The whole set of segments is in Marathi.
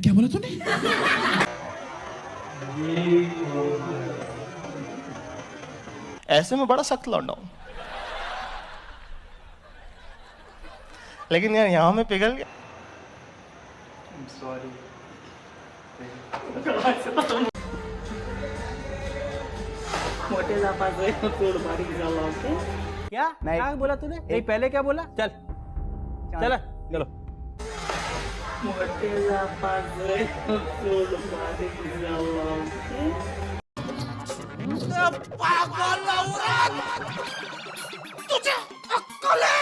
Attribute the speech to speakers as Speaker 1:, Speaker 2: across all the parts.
Speaker 1: क्या बोला तूने?
Speaker 2: ऐसे में बड़ा सख्त लौंडा हूं, लेकिन यार यहाँ में पिघल गया। सॉरी।
Speaker 3: मोटे जापाचे तोड बारीक झाला ओके।
Speaker 4: क्या नहीं क्या बोला तूने? नहीं पहले क्या बोला? चल चल चलो।
Speaker 3: मोटे जापाचे तोड बारीक झाला ओके।
Speaker 2: पागल औरत, तुझे अक्कल है?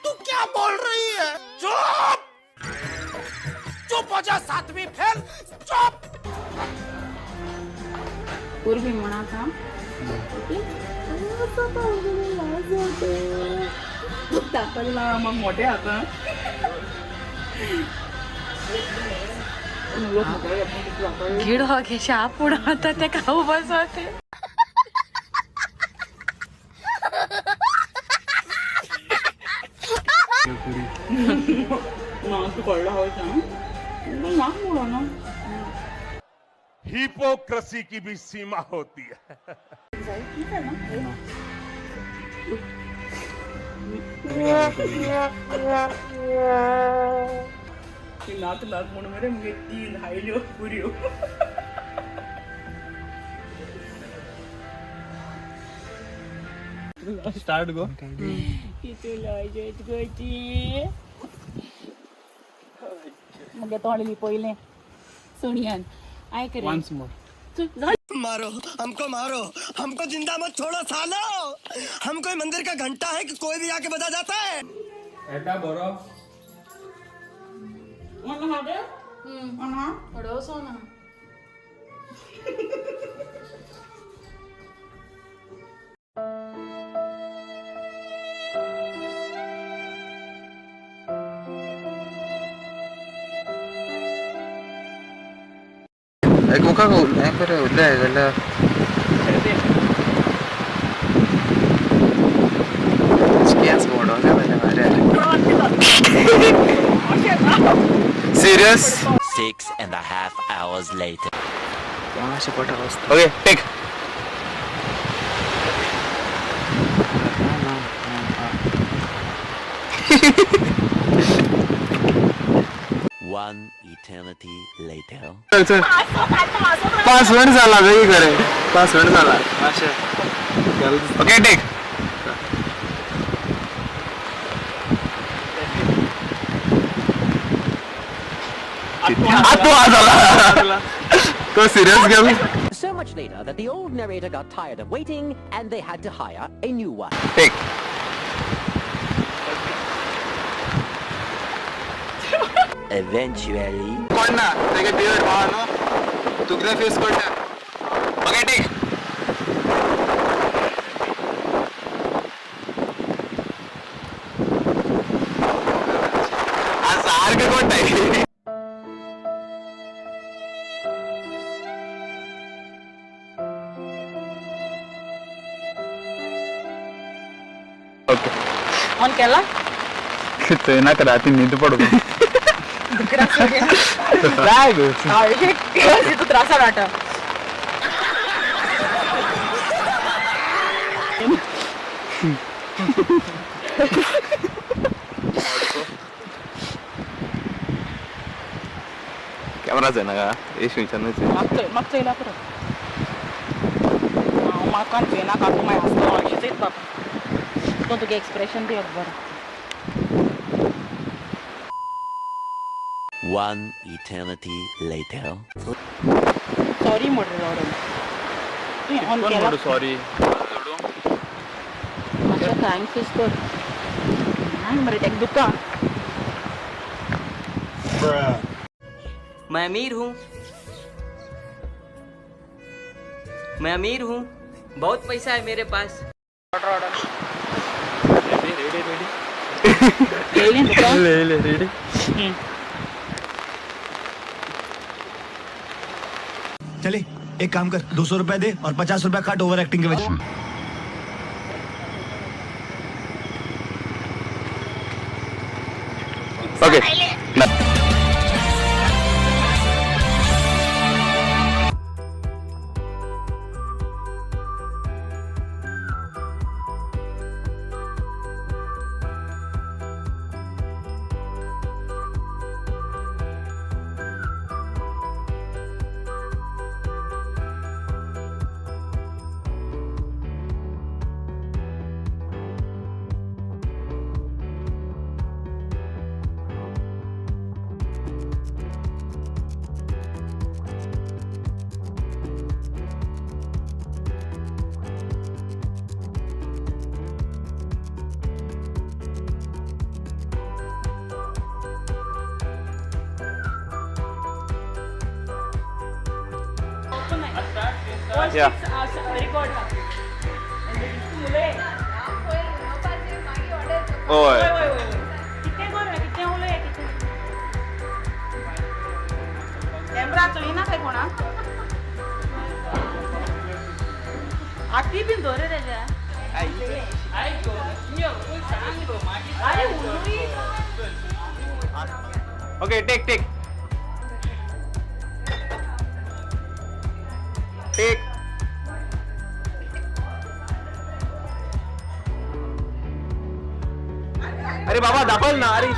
Speaker 2: तू क्या बोल रही है? चुप चुप हो जा, 7वीं फेल, चुप।
Speaker 3: पूर्वी म्हणा था टाकला मग मोठे आता
Speaker 5: गिड होगे शाप उडवता ते खाऊ बसवते.
Speaker 3: नाक पडला होता नाक मोडा ना.
Speaker 6: हिपोक्रेसी की भी सीमा होती है.
Speaker 3: नाक नाक म्हणून मेरे मुझे 3 हाइलो पूरी हो.
Speaker 4: स्टार्ट गो.
Speaker 3: किती लाजत गोची मग तोडली पहिले सुनियन आय करे
Speaker 4: वन्स मोर.
Speaker 2: मारो हमको जिंदा मत छोड़ो सालो. हम कोई मंदिर का घंटा है कि कोई भी आके बजा जाता है.
Speaker 4: एटा बरो
Speaker 3: मला मागे
Speaker 5: थोडं सोना
Speaker 7: Mogak ancora lei della Schiaz modo Serious?
Speaker 8: 6.5 hours later.
Speaker 7: Okay, take.
Speaker 8: One eternity later.
Speaker 7: चल 5 मिनिट झाला वेगळी करे 5 मिनिट झाला. Okay take. तो serious game.
Speaker 8: So much later that the old narrator got tired of waiting and they had to hire a new one.
Speaker 7: Take.
Speaker 8: Eventually.
Speaker 7: कोण ना तेगे बियर्ड मानो तुगने फेस कोण. Okay take. आज सारखं कोण आहे.
Speaker 3: ऑन केला
Speaker 7: ते ना कराती नींद पडतो. काय गो
Speaker 3: तू त्रासा वाटा
Speaker 7: कॅमेरा आहे ना का येश विचारण्याचे
Speaker 3: मागचं येला परत माका पेना काकू माय हसतो अशीच येत बाबा तो तुगे एक्सप्रेशन दे बरं.
Speaker 8: One eternity later.
Speaker 3: सॉरी म्हटलं तू ऑन केला.
Speaker 4: सॉरी
Speaker 3: अच्छा थँक्स कर नाही मरे टेक दुका.
Speaker 9: मैं अमीर हूँ बहुत पैसा है मेरे पास.
Speaker 7: ले रेडी.
Speaker 1: चले
Speaker 2: एक काम कर, 200 रुपए दे और 50 रुपए काट ओवर एक्टिंग के वजह।
Speaker 7: Okay
Speaker 3: Yeah.
Speaker 7: ओय
Speaker 3: कॅमेरा चोई ना काय कोणा आती बिन दोरे रे अरे
Speaker 7: ओके टेक टेक टेक अरे बाबा दाखल ना अरे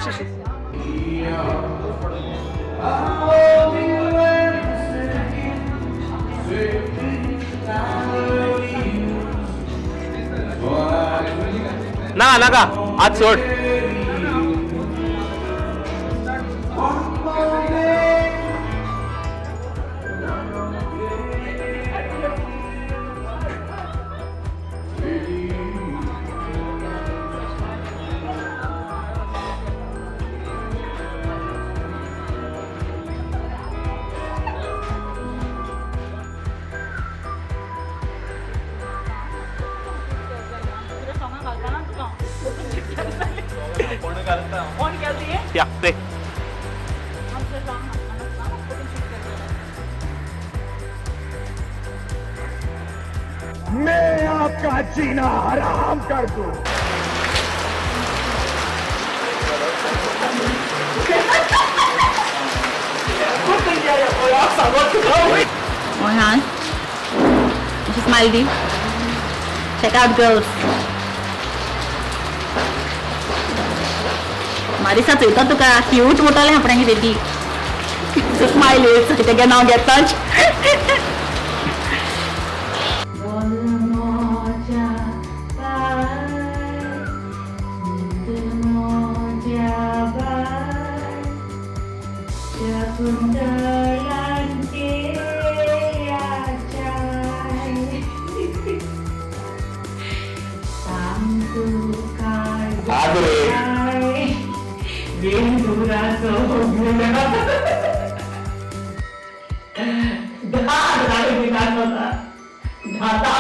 Speaker 7: ना नका आज सोड या ते
Speaker 6: मैं आपका जीना हराम कर दूं।
Speaker 5: Mohan, this is Maldives. Check out girls. हमारे साथ होता तो क्या क्यूट मोटल है अपने baby smile it's it again now get touch
Speaker 3: ढाता